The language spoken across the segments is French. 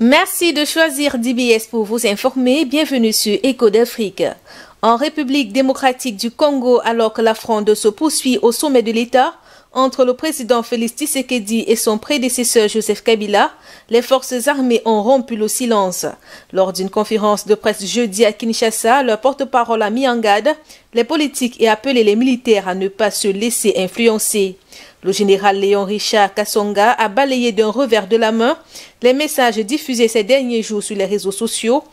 Merci de choisir DBS pour vous informer. Bienvenue sur Écho d'Afrique. En République démocratique du Congo, alors que la fronde se poursuit au sommet de l'État, entre le président Félix Tshisekedi et son prédécesseur Joseph Kabila, les forces armées ont rompu le silence. Lors d'une conférence de presse jeudi à Kinshasa, leur porte-parole a mis en garde les politiques et appelé les militaires à ne pas se laisser influencer. Le général Léon Richard Kassonga a balayé d'un revers de la main les messages diffusés ces derniers jours sur les réseaux sociaux,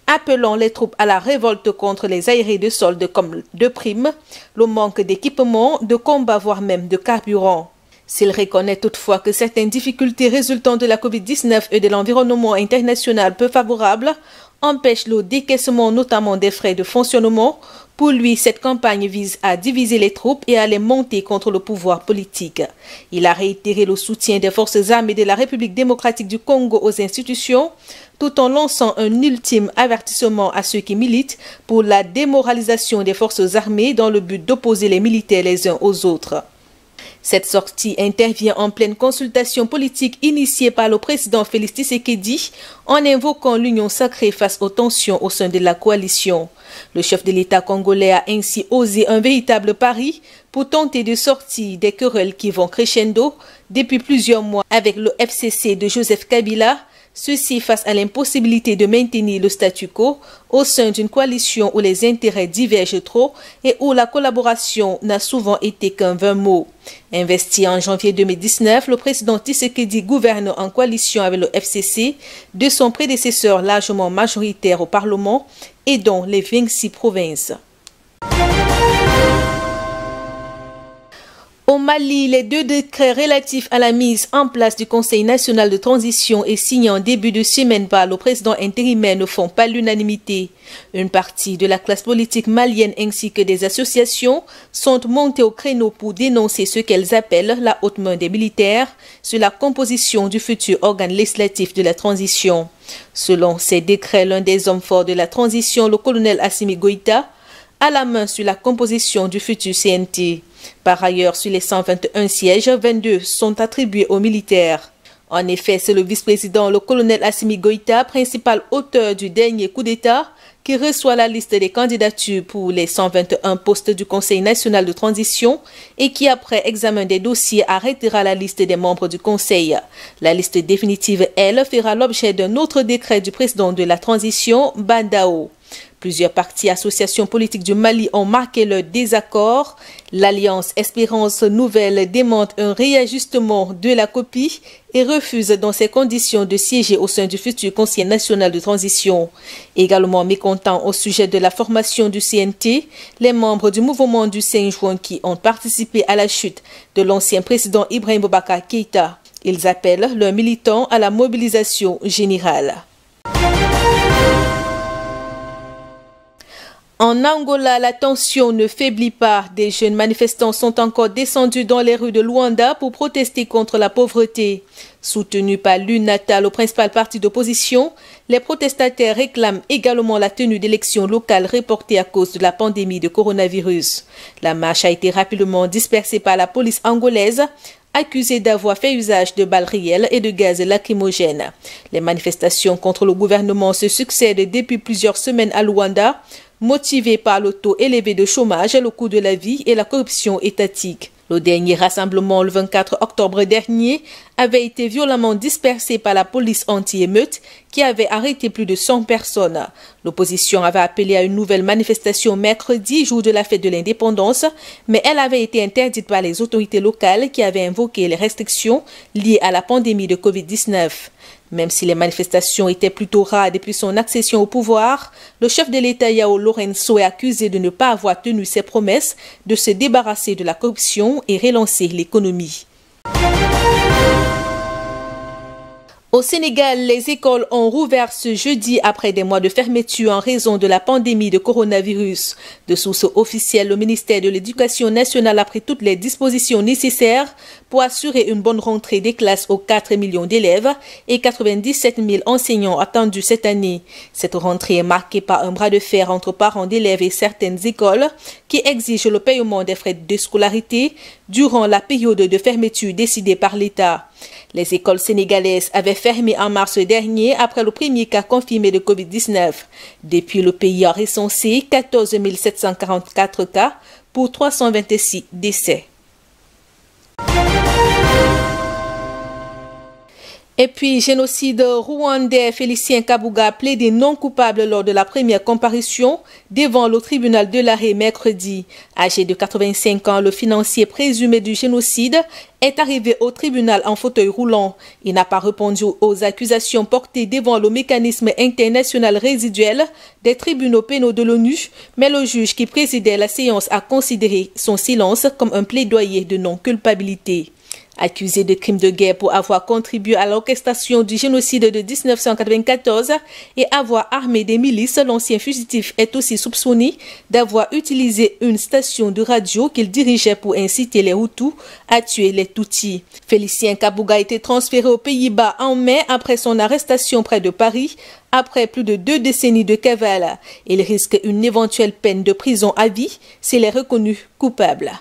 appelant les troupes à la révolte contre les aérés de solde comme de primes, le manque d'équipement, de combat, voire même de carburant. S'il reconnaît toutefois que certaines difficultés résultant de la Covid-19 et de l'environnement international peu favorable empêchent le décaissement notamment des frais de fonctionnement, pour lui, cette campagne vise à diviser les troupes et à les monter contre le pouvoir politique. Il a réitéré le soutien des forces armées de la République démocratique du Congo aux institutions, tout en lançant un ultime avertissement à ceux qui militent pour la démoralisation des forces armées dans le but d'opposer les militaires les uns aux autres. Cette sortie intervient en pleine consultation politique initiée par le président Félix Tshisekedi en invoquant l'union sacrée face aux tensions au sein de la coalition. Le chef de l'État congolais a ainsi osé un véritable pari pour tenter de sortir des querelles qui vont crescendo depuis plusieurs mois avec le FCC de Joseph Kabila, ceci face à l'impossibilité de maintenir le statu quo au sein d'une coalition où les intérêts divergent trop et où la collaboration n'a souvent été qu'un vain mot. Investi en janvier 2019, le président Tshisekedi gouverne en coalition avec le FCC de son prédécesseur largement majoritaire au Parlement et dans les 26 provinces. Au Mali, les deux décrets relatifs à la mise en place du Conseil national de transition et signés en début de semaine par le président intérimaire ne font pas l'unanimité. Une partie de la classe politique malienne ainsi que des associations sont montées au créneau pour dénoncer ce qu'elles appellent la haute main des militaires sur la composition du futur organe législatif de la transition. Selon ces décrets, l'un des hommes forts de la transition, le colonel Assimi Goïta, a la main sur la composition du futur CNT. Par ailleurs, sur les 121 sièges, 22 sont attribués aux militaires. En effet, c'est le vice-président, le colonel Assimi Goïta, principal auteur du dernier coup d'État, qui reçoit la liste des candidatures pour les 121 postes du Conseil national de transition et qui, après examen des dossiers, arrêtera la liste des membres du Conseil. La liste définitive, elle, fera l'objet d'un autre décret du président de la transition, Bandao. Plusieurs partis et associations politiques du Mali ont marqué leur désaccord. L'Alliance Espérance Nouvelle démente un réajustement de la copie et refuse dans ces conditions de siéger au sein du futur Conseil national de transition. Également mécontents au sujet de la formation du CNT, les membres du mouvement du 5 juin qui ont participé à la chute de l'ancien président Ibrahim Boubacar Keïta. Ils appellent leurs militants à la mobilisation générale. En Angola, la tension ne faiblit pas. Des jeunes manifestants sont encore descendus dans les rues de Luanda pour protester contre la pauvreté. Soutenus par l'UNATA, le principal parti d'opposition, les protestataires réclament également la tenue d'élections locales reportées à cause de la pandémie de coronavirus. La marche a été rapidement dispersée par la police angolaise, accusée d'avoir fait usage de balles réelles et de gaz lacrymogènes. Les manifestations contre le gouvernement se succèdent depuis plusieurs semaines à Luanda, motivés par le taux élevé de chômage, le coût de la vie et la corruption étatique. Le dernier rassemblement, le 24 octobre dernier, avait été violemment dispersé par la police anti-émeute qui avait arrêté plus de 100 personnes. L'opposition avait appelé à une nouvelle manifestation mercredi, jour de la fête de l'indépendance, mais elle avait été interdite par les autorités locales qui avaient invoqué les restrictions liées à la pandémie de Covid-19. Même si les manifestations étaient plutôt rares depuis son accession au pouvoir, le chef de l'État Yao Lorenzo est accusé de ne pas avoir tenu ses promesses de se débarrasser de la corruption et relancer l'économie. Au Sénégal, les écoles ont rouvert ce jeudi après des mois de fermeture en raison de la pandémie de coronavirus. De sources officielles, le ministère de l'Éducation nationale a pris toutes les dispositions nécessaires pour assurer une bonne rentrée des classes aux 4 millions d'élèves et 97 000 enseignants attendus cette année. Cette rentrée est marquée par un bras de fer entre parents d'élèves et certaines écoles qui exigent le paiement des frais de scolarité durant la période de fermeture décidée par l'État. Les écoles sénégalaises avaient fermé en mars dernier après le premier cas confirmé de Covid-19. Depuis, le pays a recensé 14 744 cas pour 326 décès. Et puis, génocide rwandais, Félicien Kabuga plaidé non coupable lors de la première comparution devant le tribunal de l'Arrêt mercredi. Âgé de 85 ans, le financier présumé du génocide est arrivé au tribunal en fauteuil roulant. Il n'a pas répondu aux accusations portées devant le mécanisme international résiduel des tribunaux pénaux de l'ONU, mais le juge qui présidait la séance a considéré son silence comme un plaidoyer de non-culpabilité. Accusé de crimes de guerre pour avoir contribué à l'orchestration du génocide de 1994 et avoir armé des milices, l'ancien fugitif est aussi soupçonné d'avoir utilisé une station de radio qu'il dirigeait pour inciter les Hutus à tuer les Tutsis. Félicien Kabuga a été transféré aux Pays-Bas en mai après son arrestation près de Paris, après plus de 2 décennies de cavale. Il risque une éventuelle peine de prison à vie s'il est reconnu coupable.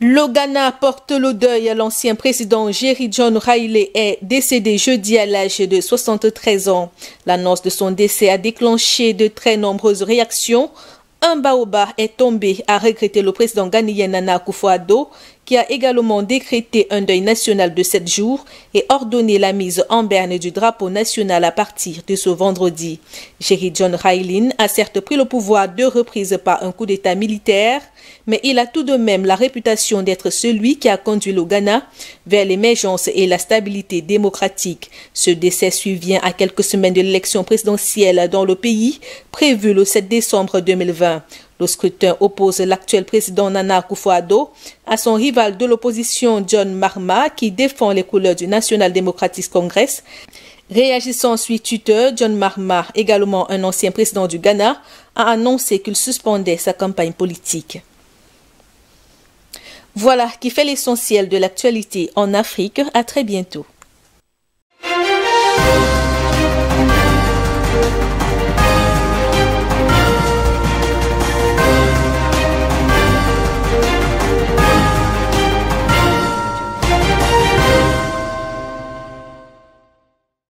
Le Ghana porte le deuil. L'ancien président Jerry John Riley est décédé jeudi à l'âge de 73 ans. L'annonce de son décès a déclenché de très nombreuses réactions. Un baobab est tombé, a regretté le président ghanéen Nana Akufo-Addo, qui a également décrété un deuil national de 7 jours et ordonné la mise en berne du drapeau national à partir de ce vendredi. Jerry John Riley a certes pris le pouvoir 2 reprises par un coup d'État militaire, mais il a tout de même la réputation d'être celui qui a conduit le Ghana vers l'émergence et la stabilité démocratique. Ce décès survient à quelques semaines de l'élection présidentielle dans le pays, prévue le 7 décembre 2020. Le scrutin oppose l'actuel président Nana Akufo-Addo à son rival de l'opposition John Mahama qui défend les couleurs du National Democratic Congress. Réagissant suite Twitter, John Mahama, également un ancien président du Ghana, a annoncé qu'il suspendait sa campagne politique. Voilà qui fait l'essentiel de l'actualité en Afrique. À très bientôt.